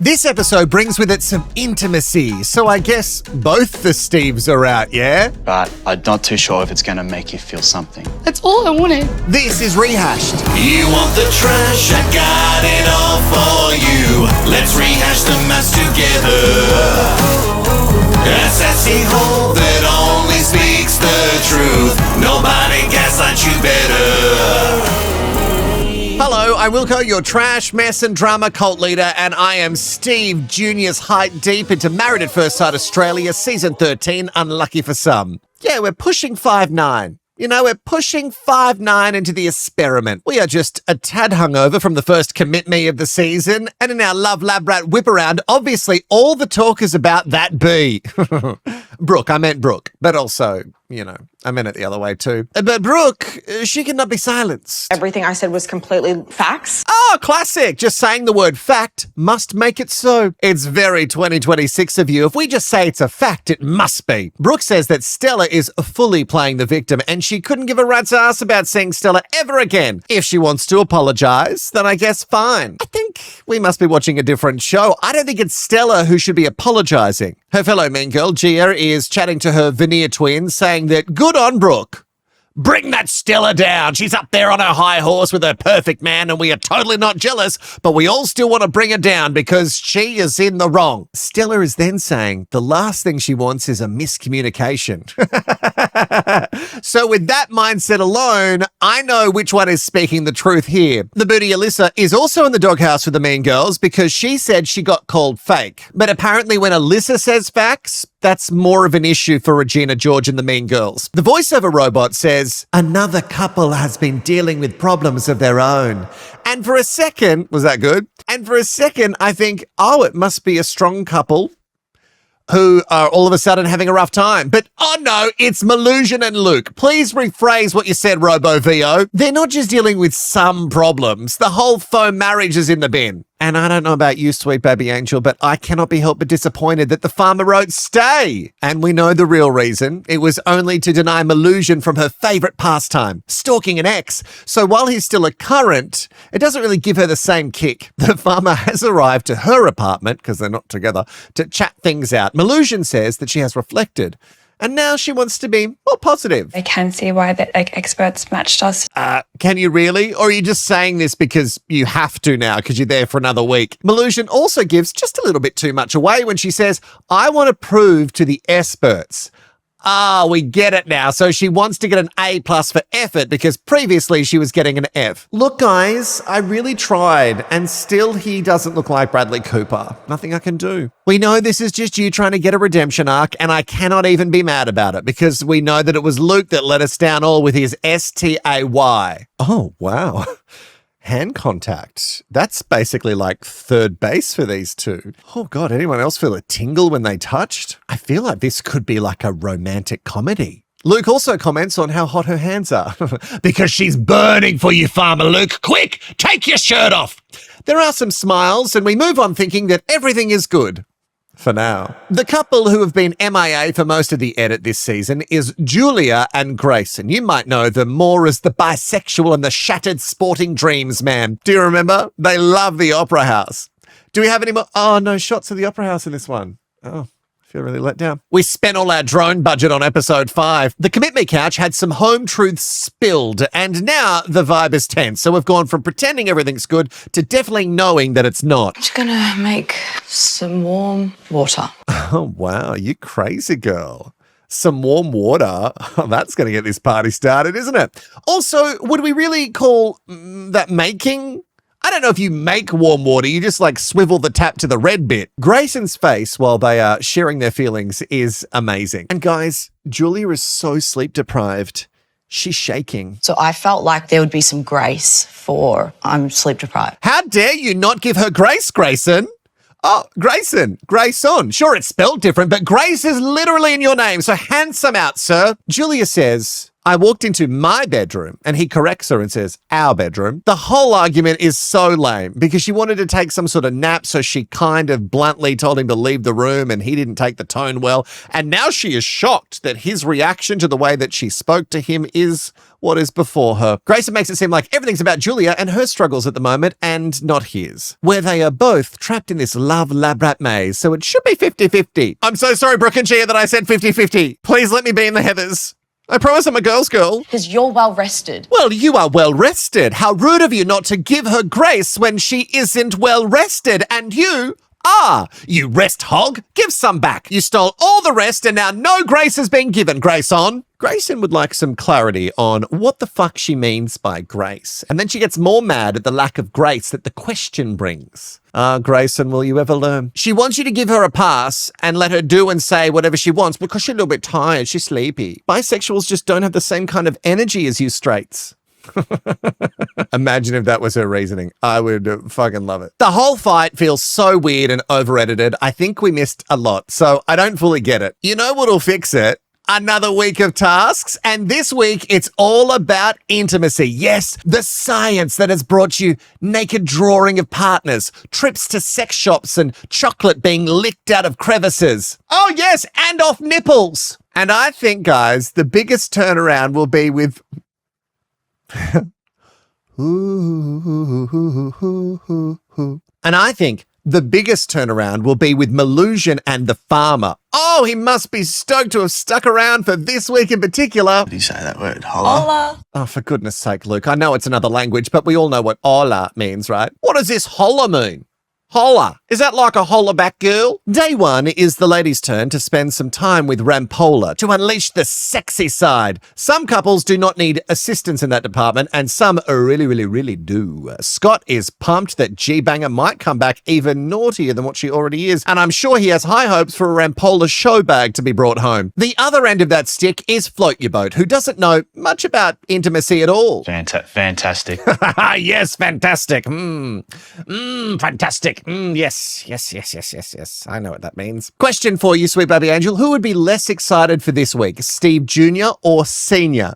This episode brings with it some intimacy, so I guess both the Steves are out, yeah? But I'm not too sure if it's going to make you feel something. That's all I wanted. This is Rehashed. You want the trash, I got it all for you. Let's rehash the mess together. A sassy hole that only speaks the truth. Nobody gaslights you better. Hello, I'm Wilko, your trash, mess and drama cult leader, and I am Steve Jr.'s height deep into Married at First Sight Australia, Season 13, unlucky for some. Yeah, we're pushing 5'9". You know, we're pushing 5'9" into the experiment. We are just a tad hungover from the first commit me of the season, and in our love lab rat whip around, obviously all the talk is about that bee. Brooke, I meant Brooke, but also, you know, I meant it the other way too. But Brooke, she cannot be silenced. Everything I said was completely facts. Oh, classic. Just saying the word fact must make it so. It's very 2026 of you. If we just say it's a fact, it must be. Brooke says that Stella is fully playing the victim and she couldn't give a rat's ass about seeing Stella ever again. If she wants to apologize, then I guess fine. I think we must be watching a different show. I don't think it's Stella who should be apologizing. Her fellow mean girl, Gia, is chatting to her veneer twin, saying that good on Brooke. Bring that Stella down. She's up there on her high horse with her perfect man and we are totally not jealous, but we all still want to bring her down because she is in the wrong. Stella is then saying the last thing she wants is a miscommunication. So with that mindset alone, I know which one is speaking the truth here. The booty Alyssa is also in the doghouse with the mean girls because she said she got called fake. But apparently when Alyssa says facts, that's more of an issue for Regina George and the mean girls. The voiceover robot says, another couple has been dealing with problems of their own. And for a second, was that good? And for a second, I think, oh, it must be a strong couple who are all of a sudden having a rough time. But oh no, it's Melusion and Luke. Please rephrase what you said, RoboVO. They're not just dealing with some problems. The whole faux marriage is in the bin. And I don't know about you, sweet baby angel, but I cannot be helped but disappointed that the farmer wrote stay. And we know the real reason. It was only to deny Melusion from her favourite pastime, stalking an ex. So while he's still a current, it doesn't really give her the same kick. The farmer has arrived to her apartment, because they're not together, to chat things out. Melusion says that she has reflected. And now she wants to be more positive. I can see why the experts matched us. Can you really? Or are you just saying this because you have to now because you're there for another week? Melusion also gives just a little bit too much away when she says, I want to prove to the experts. Ah, we get it now. So she wants to get an A+ for effort because previously she was getting an F. Look, guys, I really tried and still he doesn't look like Bradley Cooper. Nothing I can do. We know this is just you trying to get a redemption arc and I cannot even be mad about it because we know that it was Luke that let us down all with his STAY. Oh, wow. Hand contact. That's basically like third base for these two. Oh God, anyone else feel a tingle when they touched? I feel like this could be like a romantic comedy. Luke also comments on how hot her hands are. Because she's burning for you, Farmer Luke. Quick, take your shirt off. There are some smiles and we move on thinking that everything is good. For now. The couple who have been MIA for most of the edit this season is Julia and Grayson. You might know them more as the bisexual and the shattered sporting dreams man. Do you remember? They love the Opera House. Do we have any more? Oh, no shots of the Opera House in this one. Oh. Feel really let down. We spent all our drone budget on episode 5. The Commit Me couch had some home truths spilled, and now the vibe is tense. So we've gone from pretending everything's good to definitely knowing that it's not. I'm just gonna make some warm water. Oh, wow. You crazy girl. Some warm water. Oh, that's going to get this party started, isn't it? Also, would we really call that making? I don't know if you make warm water, you just like swivel the tap to the red bit. Grayson's face while they are sharing their feelings is amazing. And guys, Julia is so sleep deprived. She's shaking. So I felt like there would be some grace for I'm sleep deprived. How dare you not give her grace, Grayson? Oh, Grayson, Grayson. Sure, it's spelled different, but Grace is literally in your name, so handsome out, sir. Julia says, I walked into my bedroom and he corrects her and says, our bedroom. The whole argument is so lame because she wanted to take some sort of nap, so she kind of bluntly told him to leave the room and he didn't take the tone well. And now she is shocked that his reaction to the way that she spoke to him is what is before her. Grayson makes it seem like everything's about Julia and her struggles at the moment and not his, where they are both trapped in this love lab rat maze, so it should be 50-50. I'm so sorry, Brooke and Gia, that I said 50-50. Please let me be in the heathers. I promise I'm a girl's girl. Because you're well rested. Well, you are well rested. How rude of you not to give her grace when she isn't well rested. And you are. You rest hog. Give some back. You stole all the rest and now no grace has been given, Grayson. Grayson would like some clarity on what the fuck she means by grace. And then she gets more mad at the lack of grace that the question brings. Grayson, will you ever learn? She wants you to give her a pass and let her do and say whatever she wants because she's a little bit tired, she's sleepy. Bisexuals just don't have the same kind of energy as you straights. Imagine if that was her reasoning. I would fucking love it. The whole fight feels so weird and over-edited. I think we missed a lot, so I don't fully get it. You know what'll fix it? Another week of tasks, and this week it's all about intimacy. Yes, the science that has brought you naked drawing of partners, trips to sex shops, and chocolate being licked out of crevices. Oh yes, and off nipples. And I think, guys, the biggest turnaround will be with... And I think the biggest turnaround will be with Melusion and the farmer. Oh, he must be stoked to have stuck around for this week in particular. Did you say that word? Holla? Hola. Oh, for goodness sake, Luke. I know it's another language, but we all know what hola means, right? What does this holla mean? Holla. Is that like a holla back girl? Day one is the ladies' turn to spend some time with Rampola to unleash the sexy side. Some couples do not need assistance in that department, and some really do. Scott is pumped that G-Banger might come back even naughtier than what she already is, and I'm sure he has high hopes for a Rampola show bag to be brought home. The other end of that stick is Float Your Boat, who doesn't know much about intimacy at all. Fantastic. Yes, fantastic. Fantastic. Yes. I know what that means. Question for you, sweet baby angel. Who would be less excited for this week, Steve Jr. or Senior?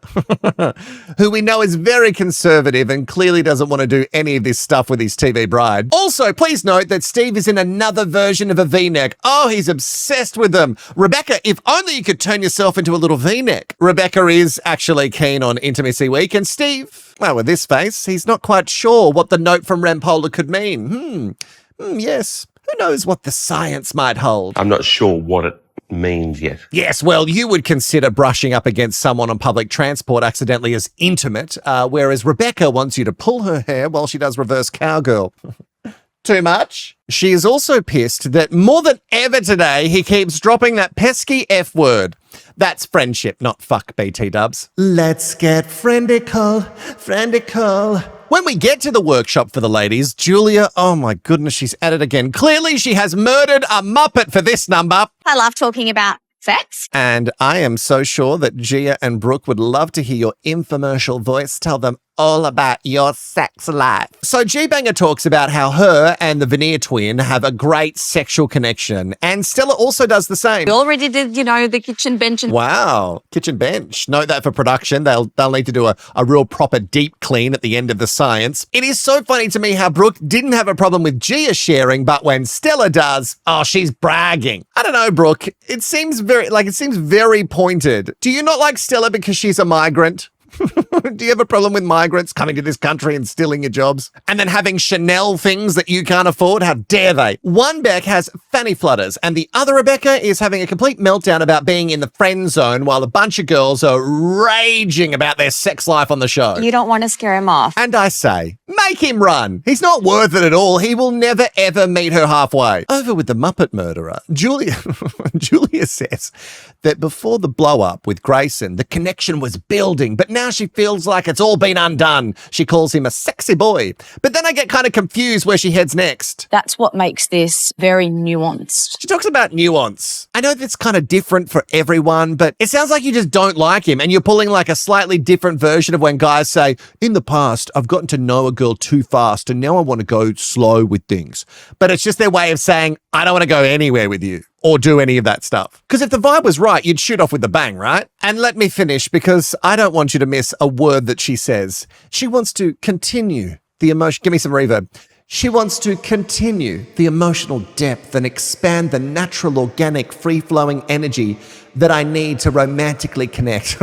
Who we know is very conservative and clearly doesn't want to do any of this stuff with his TV bride. Also, please note that Steve is in another version of a V-neck. Oh, he's obsessed with them. Rebecca, if only you could turn yourself into a little V-neck. Rebecca is actually keen on Intimacy Week, and Steve, well, with this face, he's not quite sure what the note from Rampola could mean. Yes. Who knows what the science might hold? I'm not sure what it means yet. Yes, well, you would consider brushing up against someone on public transport accidentally as intimate, whereas Rebecca wants you to pull her hair while she does reverse cowgirl. Too much? She is also pissed that more than ever today, he keeps dropping that pesky F word. That's friendship, not fuck, BT dubs. Let's get friendical. When we get to the workshop for the ladies, Julia, oh my goodness, she's at it again. Clearly she has murdered a Muppet for this number. I love talking about sex. And I am so sure that Gia and Brooke would love to hear your infomercial voice tell them all about your sex life. So G-Banger talks about how her and the Veneer twin have a great sexual connection, and Stella also does the same. We already did, the kitchen bench. Wow, kitchen bench. Note that for production. They'll need to do a real proper deep clean at the end of the science. It is so funny to me how Brooke didn't have a problem with Gia sharing, but when Stella does, oh, she's bragging. I don't know, Brooke. It seems very pointed. Do you not like Stella because she's a migrant? Do you have a problem with migrants coming to this country and stealing your jobs? And then having Chanel things that you can't afford? How dare they? One Beck has fanny flutters, and the other Rebecca is having a complete meltdown about being in the friend zone while a bunch of girls are raging about their sex life on the show. You don't want to scare him off. And I say, make him run. He's not worth it at all. He will never, ever meet her halfway. Over with the Muppet murderer, Julia says that before the blow-up with Grayson, the connection was building, but now she feels like it's all been undone. She calls him a sexy boy. But then I get kind of confused where she heads next. That's what makes this very nuanced. She talks about nuance. I know that's kind of different for everyone, but it sounds like you just don't like him and you're pulling like a slightly different version of when guys say, in the past, I've gotten to know a girl too fast and now I want to go slow with things. But it's just their way of saying, I don't want to go anywhere with you. or do any of that stuff. Because if the vibe was right, you'd shoot off with the bang, right? And let me finish because I don't want you to miss a word that she says. She wants to continue the emotion. Give me some reverb. She wants to continue the emotional depth and expand the natural, organic, free-flowing energy that I need to romantically connect.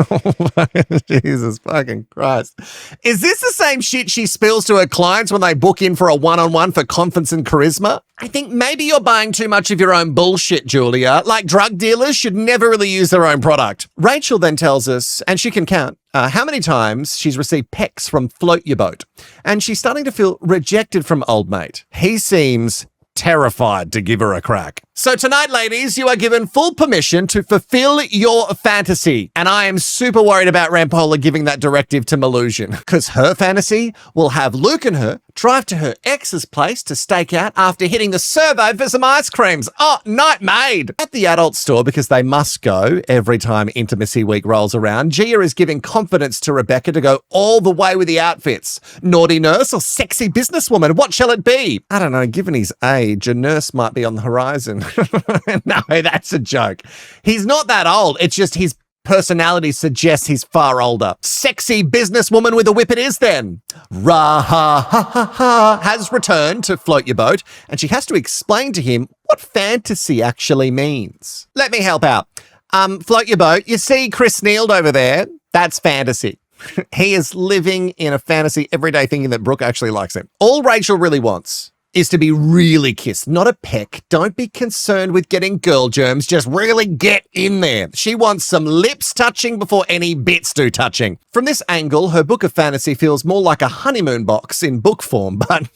Jesus fucking Christ. Is this the same shit she spills to her clients when they book in for a one-on-one for confidence and charisma? I think maybe you're buying too much of your own bullshit, Julia. Like drug dealers should never really use their own product. Rachel then tells us, and she can count, how many times she's received pecs from Float Your Boat. And she's starting to feel rejected from old mate. He seems terrified to give her a crack. So tonight, ladies, you are given full permission to fulfill your fantasy. And I am super worried about Rampola giving that directive to Melusion, because her fantasy will have Luke and her drive to her ex's place to stake out after hitting the servo for some ice creams. Oh, night made! At the adult store, because they must go every time Intimacy Week rolls around, Gia is giving confidence to Rebecca to go all the way with the outfits. Naughty nurse or sexy businesswoman? What shall it be? I don't know, given his age, a nurse might be on the horizon. No, that's a joke. He's not that old. It's just his personality suggests he's far older. Sexy businesswoman with a whip it is then. Raha has returned to Float Your Boat, and she has to explain to him what fantasy actually means. Let me help out. Float Your Boat, you see Chris Neald over there? That's fantasy. He is living in a fantasy every day thinking that Brooke actually likes him. All Rachel really wants is to be really kissed, not a peck. Don't be concerned with getting girl germs. Just really get in there. She wants some lips touching before any bits do touching. From this angle, her book of fantasy feels more like a honeymoon box in book form, but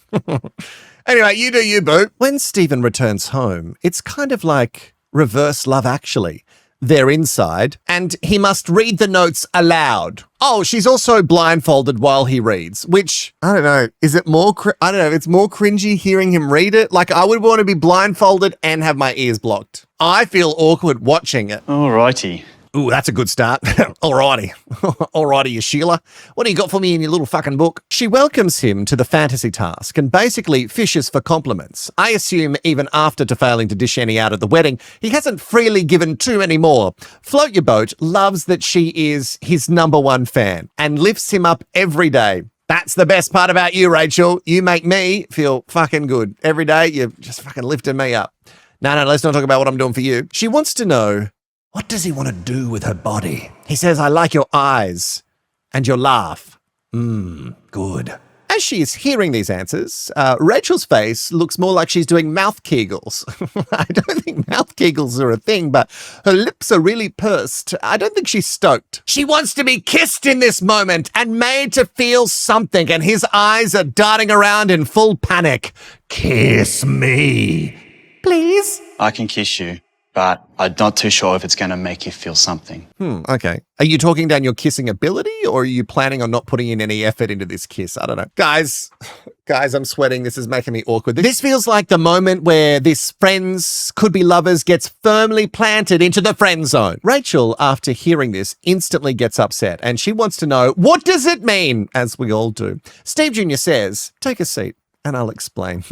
anyway, you do you, boo. When Stephen returns home, it's kind of like reverse Love Actually. They're inside, and he must read the notes aloud. Oh, she's also blindfolded while he reads, which, I don't know, is it more, I don't know, it's more cringy hearing him read it. Like, I would want to be blindfolded and have my ears blocked. I feel awkward watching it. Alrighty. Ooh, that's a good start. Alrighty. Alrighty, you Sheila. What do you got for me in your little fucking book? She welcomes him to the fantasy task and basically fishes for compliments. I assume even after failing to dish any out at the wedding, he hasn't freely given too many more. Float Your Boat loves that she is his number one fan and lifts him up every day. That's the best part about you, Rachel. You make me feel fucking good. Every day, you're just fucking lifting me up. No, let's not talk about what I'm doing for you. She wants to know, what does he want to do with her body? He says, I like your eyes and your laugh. Good. As she is hearing these answers, Rachel's face looks more like she's doing mouth kegels. I don't think mouth kegels are a thing, but her lips are really pursed. I don't think she's stoked. She wants to be kissed in this moment and made to feel something, and his eyes are darting around in full panic. Kiss me, please. I can kiss you, but I'm not too sure if it's going to make you feel something. Okay. Are you talking down your kissing ability, or are you planning on not putting in any effort into this kiss? I don't know. Guys, I'm sweating. This is making me awkward. This feels like the moment where this friends could be lovers gets firmly planted into the friend zone. Rachel, after hearing this, instantly gets upset, and she wants to know, what does it mean? As we all do. Steve Jr. says, take a seat and I'll explain.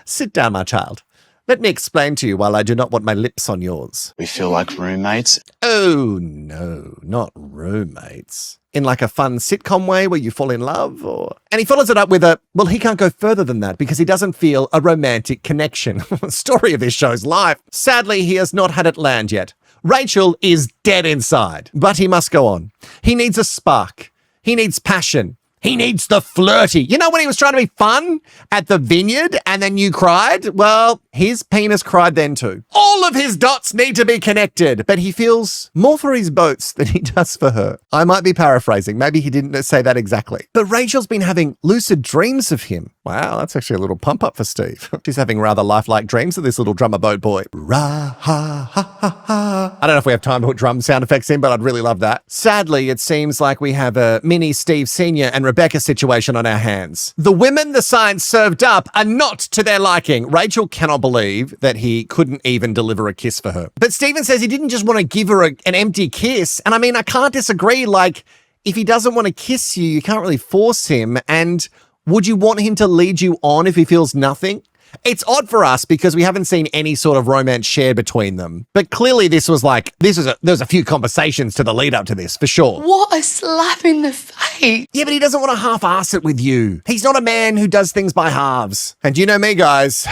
Sit down, my child. Let me explain to you while I do not want my lips on yours. We feel like roommates. Oh, no, not roommates. In like a fun sitcom way where you fall in love, or... And he follows it up with well, he can't go further than that because he doesn't feel a romantic connection. Story of this show's life. Sadly, he has not had it land yet. Rachel is dead inside, but he must go on. He needs a spark. He needs passion. He needs the flirty. You know when he was trying to be fun at the vineyard and then you cried? Well, his penis cried then too. All of his dots need to be connected, but he feels more for his boats than he does for her. I might be paraphrasing. Maybe he didn't say that exactly. But Rachel's been having lucid dreams of him. Wow, that's actually a little pump up for Steve. She's having rather lifelike dreams of this little drummer boat boy. Ra-ha-ha-ha-ha. I don't know if we have time to put drum sound effects in, but I'd really love that. Sadly, it seems like we have a mini Steve Sr. and Rebecca situation on our hands. The women the signs served up are not to their liking. Rachel cannot believe that he couldn't even deliver a kiss for her. But Stephen says he didn't just want to give her an empty kiss. And I mean, I can't disagree. Like, if he doesn't want to kiss you, you can't really force him. And would you want him to lead you on if he feels nothing? It's odd for us because we haven't seen any sort of romance shared between them. But clearly there was a few conversations to the lead up to this, for sure. What a slap in the face. Yeah, but he doesn't want to half-ass it with you. He's not a man who does things by halves. And you know me, guys.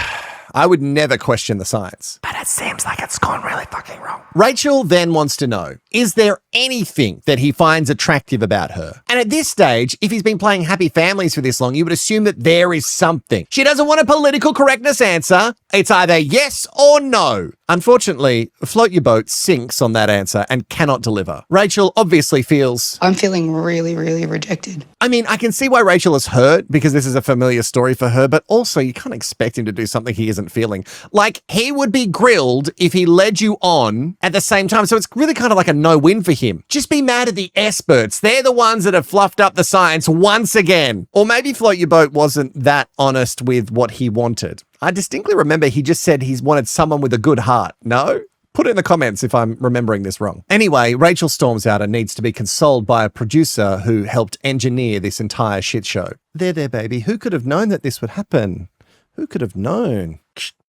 I would never question the science. But it seems like it's gone really fucking wrong. Rachel then wants to know, is there anything that he finds attractive about her? And at this stage, if he's been playing Happy Families for this long, you would assume that there is something. She doesn't want a political correctness answer. It's either yes or no. Unfortunately, Float Your Boat sinks on that answer and cannot deliver. Rachel obviously feels... I'm feeling really, really rejected. I mean, I can see why Rachel is hurt because this is a familiar story for her, but also you can't expect him to do something he isn't feeling. Like, he would be grilled if he led you on at the same time, so it's really kind of like a no-win for him. Just be mad at the experts. They're the ones that have fluffed up the science once again. Or maybe Float Your Boat wasn't that honest with what he wanted. I distinctly remember he just said he's wanted someone with a good heart. No? Put it in the comments if I'm remembering this wrong. Anyway, Rachel storms out and needs to be consoled by a producer who helped engineer this entire shit show. There, baby. Who could have known that this would happen? Who could have known?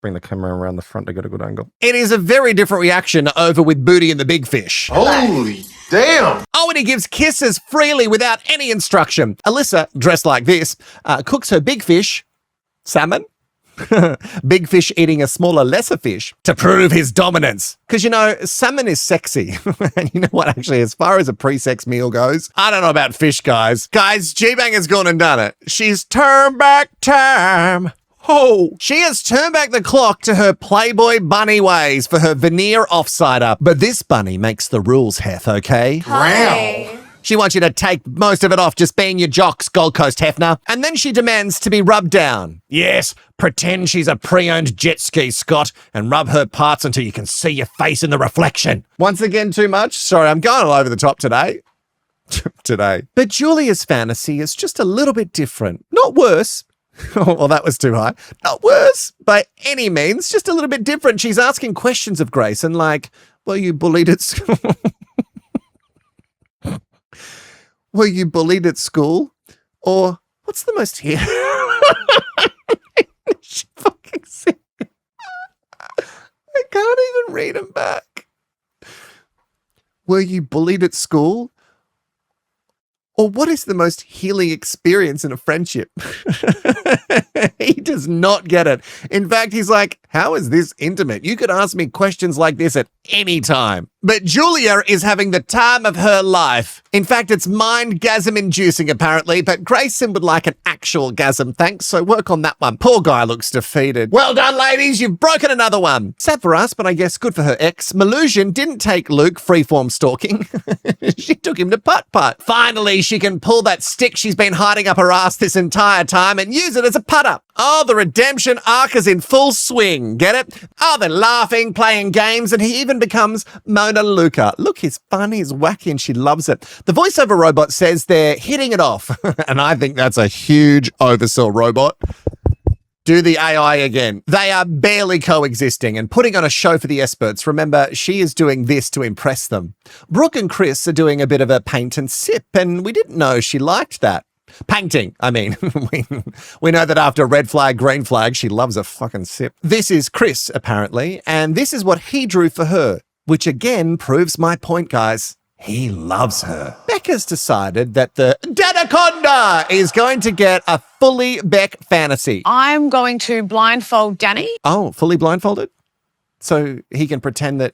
Bring the camera around the front to get a good angle. It is a very different reaction over with Booty and the Big Fish. Holy damn! Oh, and he gives kisses freely without any instruction. Alyssa, dressed like this, cooks her big fish, salmon, big fish eating a smaller, lesser fish to prove his dominance. Because, you know, salmon is sexy. And you know what, actually, as far as a pre-sex meal goes, I don't know about fish, guys. Guys, G-Bang has gone and done it. She's turned back time. Oh, she has turned back the clock to her Playboy bunny ways for her veneer offsider. But this bunny makes the rules, Heth, okay? Wow. She wants you to take most of it off just being your jocks, Gold Coast Hefner. And then she demands to be rubbed down. Yes, pretend she's a pre-owned jet ski, Scott, and rub her parts until you can see your face in the reflection. Once again, too much? Sorry, I'm going all over the top today. But Julia's fantasy is just a little bit different. Not worse. Oh, well, that was too high. Not worse by any means, just a little bit different. She's asking questions of Grayson like, were you bullied at school? Were you bullied at school? Or what's the most here? She fucking said, I can't even read them back. Were you bullied at school? Or what is the most healing experience in a friendship? He does not get it. In fact, he's like, how is this intimate? You could ask me questions like this at any time. But Julia is having the time of her life. In fact, it's mind-gasm inducing apparently, but Grayson would like an actual gasm, thanks, so work on that one. Poor guy looks defeated. Well done, ladies, you've broken another one. Sad for us, but I guess good for her ex. Melusion didn't take Luke freeform stalking. She took him to putt-putt. Finally, she can pull that stick she's been hiding up her ass this entire time and use it as a putter. Oh, the redemption arc is in full swing. Get it? Oh, they're laughing, playing games, and he even becomes Mona Luca. Look, he's fun, he's wacky, and she loves it. The voiceover robot says they're hitting it off, and I think that's a huge oversell, robot. Do the AI again. They are barely coexisting and putting on a show for the experts. Remember, she is doing this to impress them. Brooke and Chris are doing a bit of a paint and sip, and we didn't know she liked that. Painting, I mean. we know that after red flag, green flag, she loves a fucking sip. This is Chris, apparently, and this is what he drew for her, which again proves my point, guys. He loves her. Becca's decided that the Danaconda is going to get a fully Beck fantasy. I'm going to blindfold Danny. Oh, fully blindfolded? So he can pretend that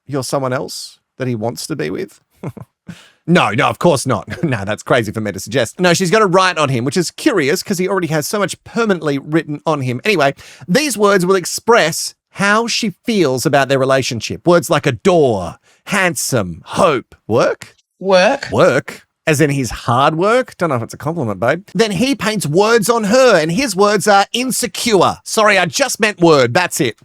you're someone else that he wants to be with? No, of course not. No, that's crazy for me to suggest. No, she's going to write on him, which is curious because he already has so much permanently written on him. Anyway, these words will express how she feels about their relationship. Words like adore, handsome, hope, work? Work? As in his hard work? Don't know if it's a compliment, babe. Then he paints words on her, and his words are insecure. Sorry, I just meant word. That's it.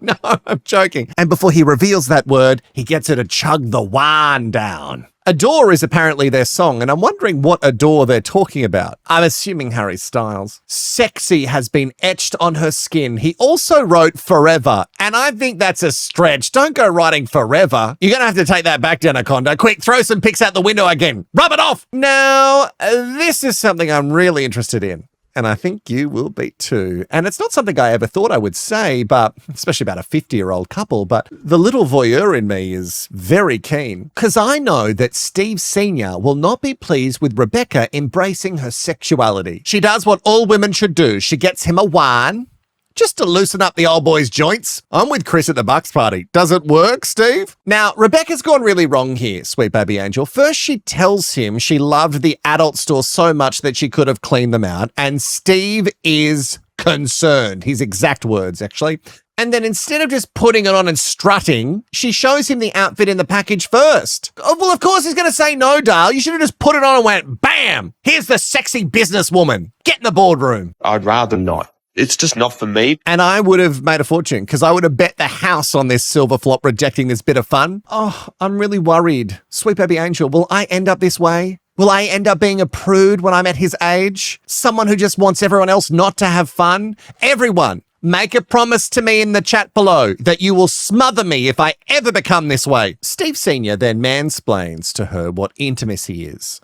No, I'm joking. And before he reveals that word, he gets her to chug the wine down. Adore is apparently their song, and I'm wondering what adore they're talking about. I'm assuming Harry Styles. Sexy has been etched on her skin. He also wrote forever, and I think that's a stretch. Don't go writing forever. You're going to have to take that back, Danaconda. Quick, throw some pics out the window again. Rub it off. Now, this is something I'm really interested in. And I think you will be too. And it's not something I ever thought I would say, but especially about a 50-year-old couple, but the little voyeur in me is very keen because I know that Steve Sr. will not be pleased with Rebecca embracing her sexuality. She does what all women should do. She gets him a wine just to loosen up the old boy's joints. I'm with Chris at the Bucks party. Does it work, Steve? Now, Rebecca's gone really wrong here, sweet baby angel. First, she tells him she loved the adult store so much that she could have cleaned them out, and Steve is concerned. His exact words, actually. And then instead of just putting it on and strutting, she shows him the outfit in the package first. Oh, well, of course he's going to say no, Dale. You should have just put it on and went, bam, here's the sexy businesswoman. Get in the boardroom. I'd rather not. It's just not for me. And I would have made a fortune because I would have bet the house on this silver flop rejecting this bit of fun. Oh, I'm really worried. Sweet baby angel, will I end up this way? Will I end up being a prude when I'm at his age? Someone who just wants everyone else not to have fun? Everyone, make a promise to me in the chat below that you will smother me if I ever become this way. Steve Sr. then mansplains to her what intimacy is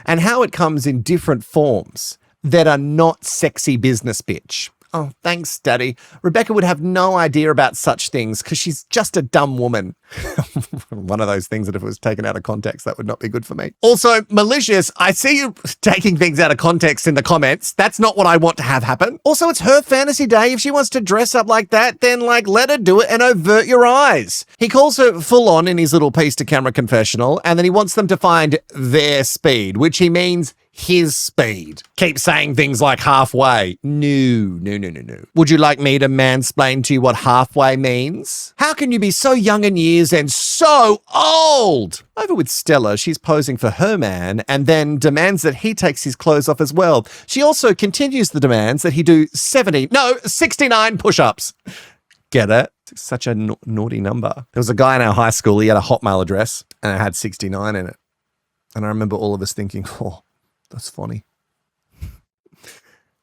and how it comes in different forms that are not sexy business, bitch. Oh, thanks, Daddy. Rebecca would have no idea about such things because she's just a dumb woman. One of those things that if it was taken out of context, that would not be good for me. Also, malicious, I see you taking things out of context in the comments. That's not what I want to have happen. Also, it's her fantasy day. If she wants to dress up like that, then let her do it and avert your eyes. He calls her full on in his little piece to camera confessional, and then he wants them to find their speed, which he means his speed. Keep saying things like halfway. No. Would you like me to mansplain to you what halfway means? How can you be so young in years and so old? Over with Stella, she's posing for her man and then demands that he takes his clothes off as well. She also continues the demands that he do 69 push-ups. Get it? It's such a naughty number. There was a guy in our high school, he had a Hotmail address and it had 69 in it. And I remember all of us thinking, oh, that's funny.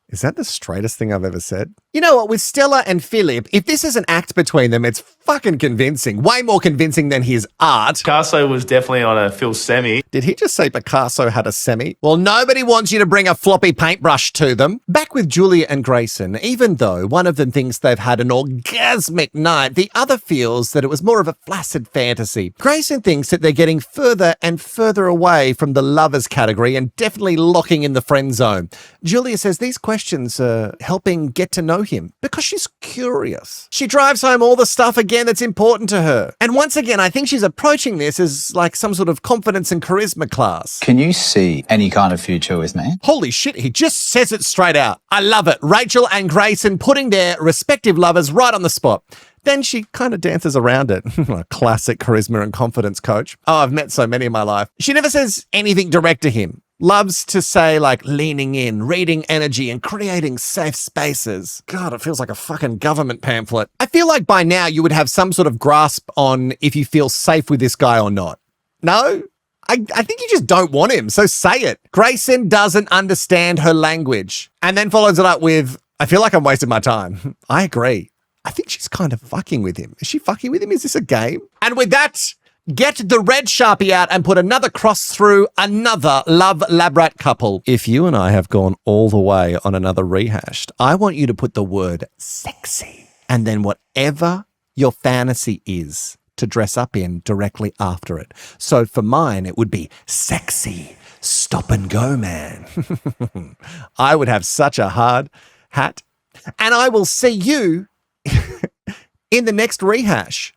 Is that the straightest thing I've ever said? You know what, with Stella and Philip, if this is an act between them, it's fucking convincing. Way more convincing than his art. Picasso was definitely on a Phil semi. Did he just say Picasso had a semi? Well, nobody wants you to bring a floppy paintbrush to them. Back with Julia and Grayson, even though one of them thinks they've had an orgasmic night, the other feels that it was more of a flaccid fantasy. Grayson thinks that they're getting further and further away from the lovers category and definitely locking in the friend zone. Julia says these questions are helping get to know him because she's curious. She drives home all the stuff again that's important to her. And once again, I think she's approaching this as like some sort of confidence and charisma class. Can you see any kind of future with me? Holy shit, he just says it straight out. I love it. Rachel and Grayson putting their respective lovers right on the spot. Then she kind of dances around it. Classic charisma and confidence coach. Oh, I've met so many in my life. She never says anything direct to him. Loves to say leaning in, reading energy and creating safe spaces. God, it feels like a fucking government pamphlet. I feel like by now you would have some sort of grasp on if you feel safe with this guy or not. No? I think you just don't want him, so say it. Grayson doesn't understand her language and then follows it up with, I feel like I'm wasting my time. I agree. I think she's kind of fucking with him. Is she fucking with him? Is this a game? And with that, get the red Sharpie out and put another cross through another love lab rat couple. If you and I have gone all the way on another rehashed, I want you to put the word sexy and then whatever your fantasy is to dress up in directly after it. So for mine, it would be sexy stop and go man. I would have such a hard hat. And I will see you in the next rehash.